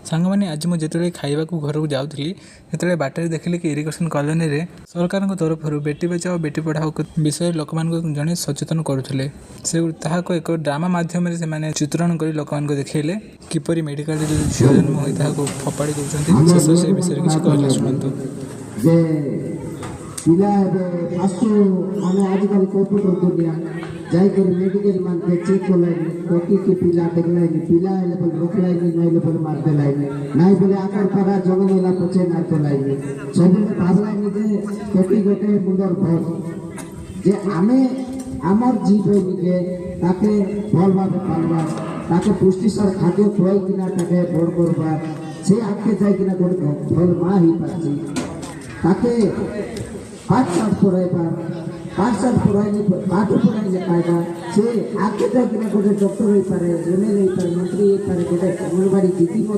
सांगमाने आज मुझे खाइबा घर को जाऊँगी से बाटर देखिले कि इरिगेशन कॉलोनी रे सरकार तरफ बेटी बचाओ बेटी पढ़ाओ विषय लोक जड़े सचेतन करुले से एक ड्रामा माध्यम से चित्रण कर लोक देखले किपरि मेडिकल झील जन्म होता फपाड़ी दौरान शेष से विषय किसी कहले शुणु पिला माने आजिकल कंप्यूटर दुनिया जाकर मेडिकल मान के चेक कोलाइनी कोकी के पिला देखलाइनी पिला लेवल रोकलाइनी नहीं लेवल मार देलाइनी नहीं बोले आकर पगा जगह वाला पछे मार देलाइनी सब भाबलाइनी जे कोकी गोटे मुंडर भर जे आमे आमर जीवन के ताके भल भाबे पालवा ताके पुष्टिसार खाद्य खुआई किना ताके बड़ करबा से आके जाय किना गोटे भल मा ही पाची ताके पाठ पढ़ाइबा पाठ पढ़ाइले पाइबा से आगे जाकर गोटे डॉक्टर हो पारे एमएलए हो पारे मंत्री हो पारे गोटे अंगनवाड़ी दीदी